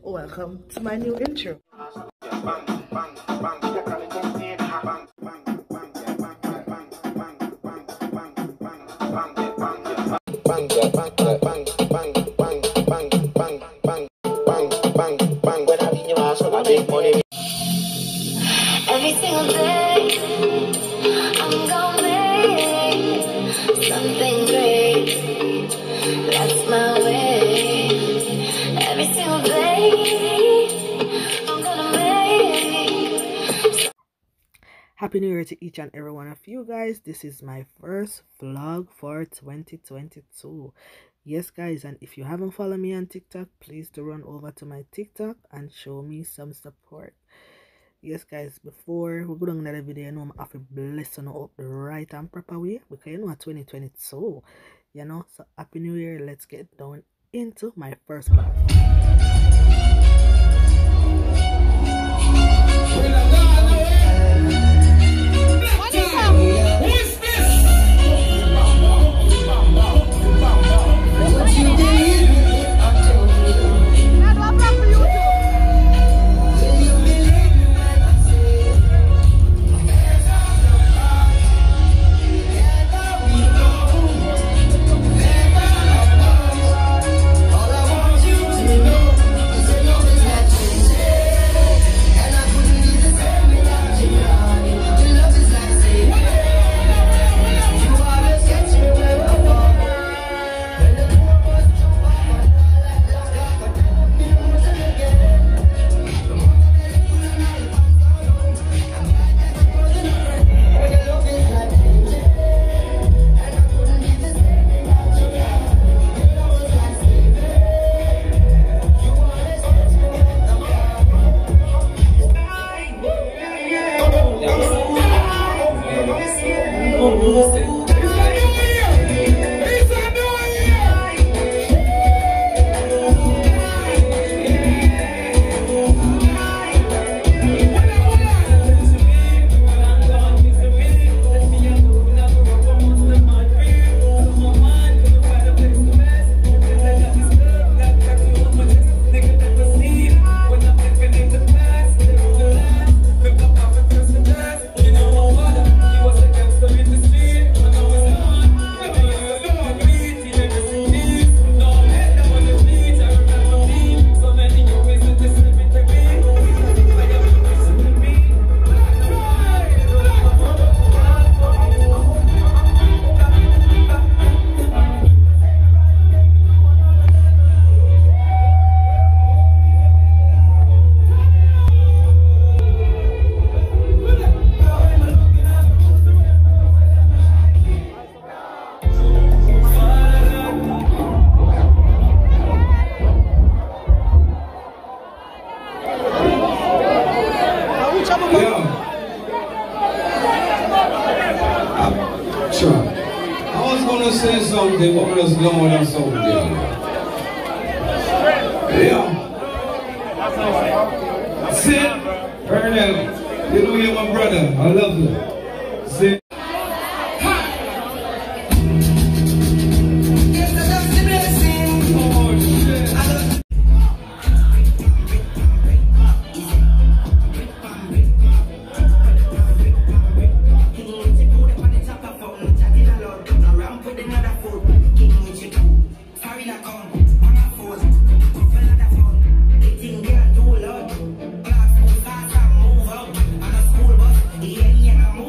Welcome to my new intro. Every single day, I'm gonna make something great. That's my way. Every single day, I'm gonna make. Happy New Year to each and every one of you guys. This is my first vlog for 2022. Yes guys, and if you haven't followed me on TikTok, please do run over to my TikTok and show me some support. Yes guys, before we go down another video, you know I have to bless you up the right and proper way, because you know 2022, you know. So happy New Year. Let's get down into my first vlog. Say something, but we just know that something. Yeah. Sit, Ernell, you know you're my brother. I love you. Sit. Yeah.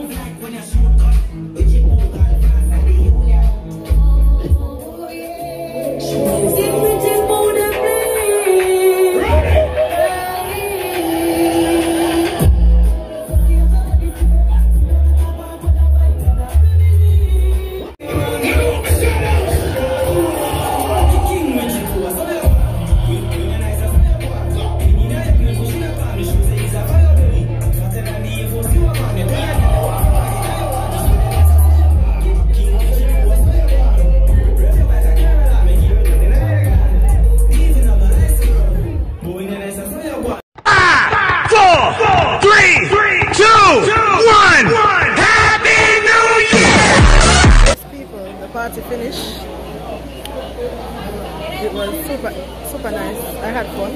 super nice. I had fun.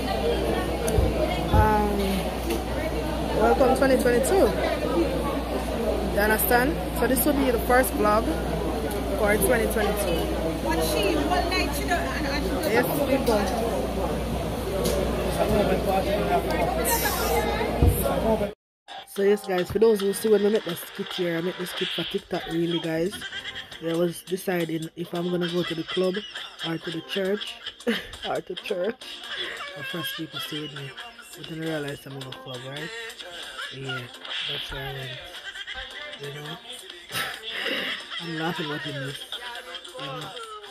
Welcome 2022. You understand? So this will be the first vlog for 2022. What night she done? Yes, people. So yes guys, for those who see when I make the skit here, I make the skit for TikTok really guys. I was deciding if I'm gonna go to the club or to the church or to church. But first people stay with me. But then I realized I'm in a club, right? Yeah, that's where I went. You know? I'm laughing watching this. You know?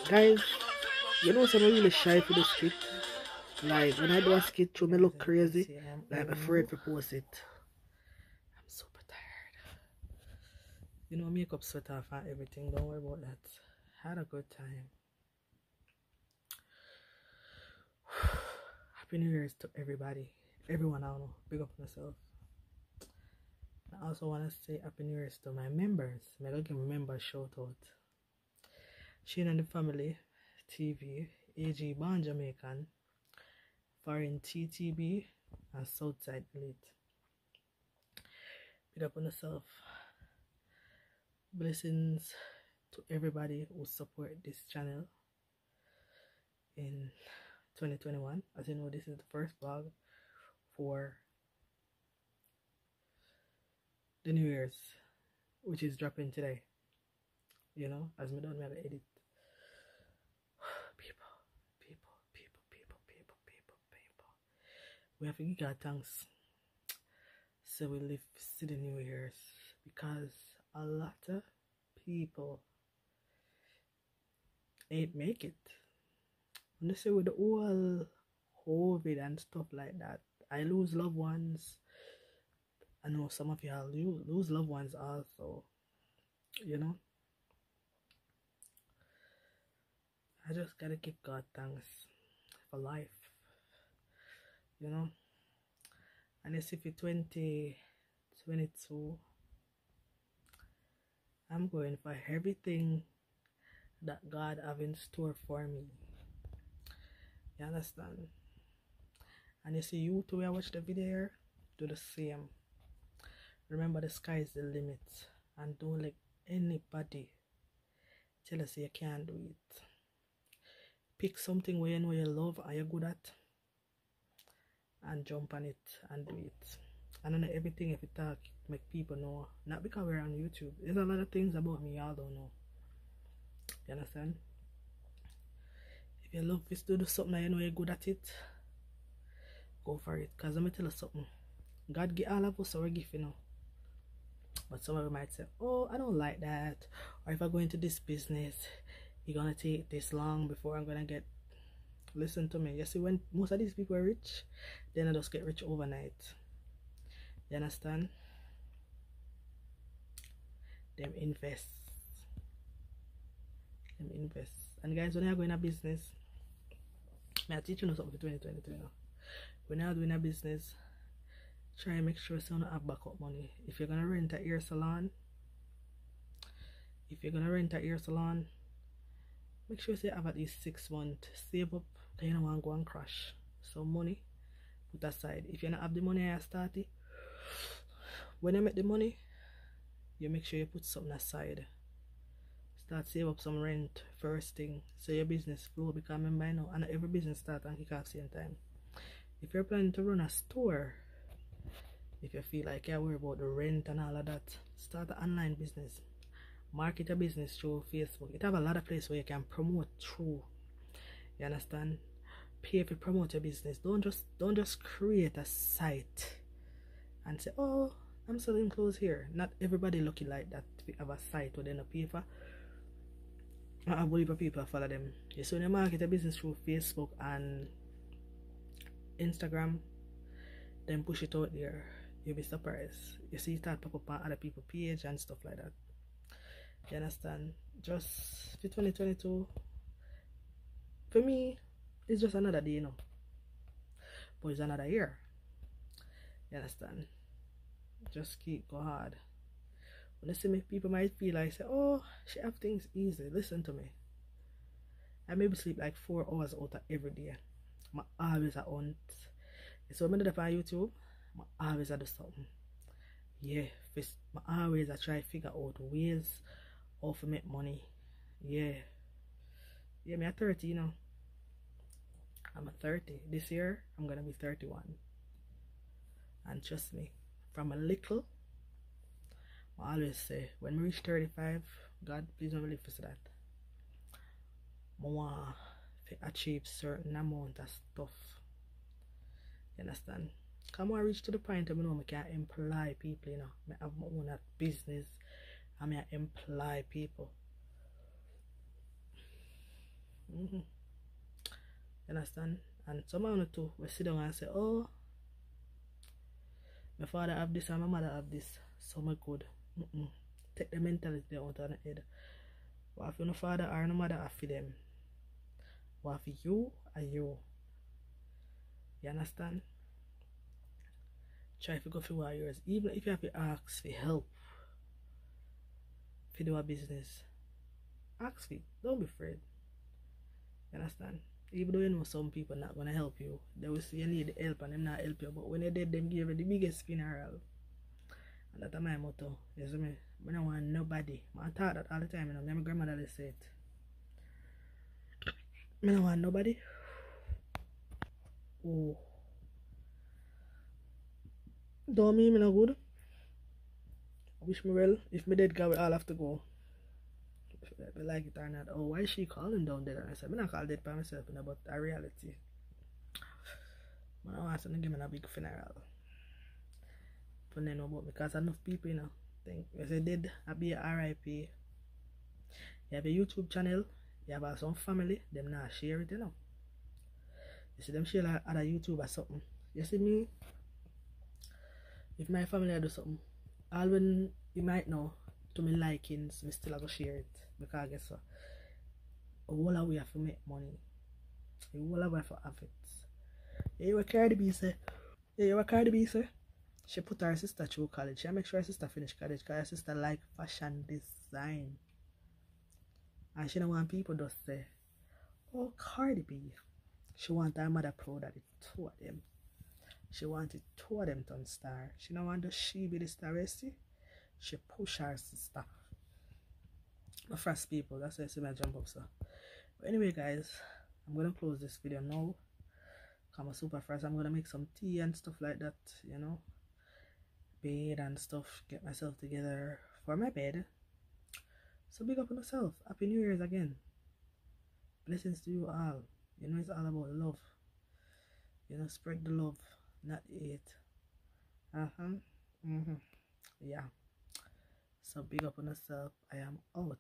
Guys, you know I'm really shy for the skit. Like when I do a skit through me look crazy. Like I'm afraid to post it. I'm super tired. You know, makeup sweat off and everything. Don't worry about that. Had a good time. Happy New Year's to everybody. Everyone I know. Big up myself. I also want to say Happy New Year's to my members. I'm going to give my members a shout out. Shane and the Family TV, AG Born Jamaican, Foreign TTB, and Southside Elite. Big up on yourself. Blessings to everybody who support this channel in 2021. As you know, this is the first vlog for the New Year's, which is dropping today. You know, as me done, me have to edit. People. We have to give God thanks. So we live to the New Year's because a lot of people ain't make it. Honestly, with the whole COVID and stuff like that, I lose loved ones. I know some of y'all lose loved ones also. You know, I just gotta give God thanks for life. You know, and it's if it's 2022, I'm going for everything that God have in store for me. You understand? And you see, you too, I watch the video here, do the same. Remember, the sky is the limit, and don't let anybody tell us you can't do it. Pick something where you know you love and you're good at, and jump on it and do it. And not everything if you talk make people know. Not because we're on YouTube. There's a lot of things about me y'all don't know. You understand? If you love this to do something and you know you're good at it, go for it. Because let me tell you something. God give all of us our gift, you know. But some of you might say, oh, I don't like that. Or if I go into this business, it's gonna take this long before I'm gonna get. Listen to me. You see, when most of these people are rich, then they just get rich overnight. You understand? Them invest. And guys, when you're going a business, I teach you something for 2022 now. When you're doing a business, try and make sure you don't have backup money. If you're gonna rent a hair salon, make sure you have at least 6 months. Save up, because you don't want to go and crash. So money, put aside. If you don't have the money I started, when you make the money, you make sure you put something aside. Start save up some rent first thing, so your business flow. Because remember, you know, and every business start and kick off same time. If you're planning to run a store, if you feel like you're worried about the rent and all of that, start an online business. Market your business through Facebook. It have a lot of places where you can promote through. You understand? Pay if you promote your business. Don't just create a site and say, oh, I'm selling clothes here. Not everybody lucky like that. We have a site where they don't pay for. I believe people follow them. You see, when you market your business through Facebook and Instagram, then push it out there, you'll be surprised. You see, start pop up on other people's page and stuff like that. You understand? Just for 2022, for me, it's just another day, you know. But it's another year. You understand? Just keep go hard. When I see me, people might feel like, say, oh, she have things easy. Listen to me. I maybe sleep like 4 hours out of every day. I always a hunt. So when I do on YouTube, I always a do something. Yeah, I always I try to figure out ways how to make money. Yeah. Yeah, me at 30, you know. I'm at 30. This year I'm gonna be 31. And trust me, from a little, I always say when we reach 35, God please don't believe us that. I want to achieve certain amount of stuff. You understand? Come on, reach to the point where I know I can employ people, you know. I have my own business and I employ people. You understand? And some of too we sit down and say, oh, my father have this and my mother have this, so my good. Take the mentality out of the head. What if your father or no mother have for them? What if you are you? You understand? Try to go for yours. Even if you have to ask for help to do a business, ask for it. Don't be afraid. You understand? Even though you know some people not gonna help you, they will see you need help and them not help you. But when they did, them give you the biggest funeral. And that's my motto. You see me? I don't want nobody. I thought that all the time, you know. My grandmother always say it. I don't want nobody. Oh. Don't mean me no good. I wish me well. If me dead, God, we all have to go. If I like it or not. Oh, why is she calling down there? And I said, I'm not call dead by myself, you know, but a reality. But I want to give me a big funeral. But then know about because enough people, you know, think if they dead, I'll be a RIP. You have a YouTube channel, you have some family, them not share it, you know. You see them share like other YouTube or something. You see me? If my family do something, all when you might know to me likings, me still go share it. Because guess what? All our way have to make money. All our way have to have it. You what Cardi B say? You what Cardi B say? She put her sister through college. She make sure her sister finish college because her sister like fashion design. And she don't want people to say, oh, Cardi B. She want her mother proud that it two of them. She wanted two of them to star. She don't want she be the star, you see? She push her sister. The first people, that's why I see my jump up, so. But anyway, guys, I'm gonna close this video now. I'm a super fast. I'm gonna make some tea and stuff like that, you know. Bed and stuff. Get myself together for my bed. So big up on yourself. Happy New Year's again. Blessings to you all. You know it's all about love. You know, spread the love, not hate. Yeah. So big up on yourself. I am out.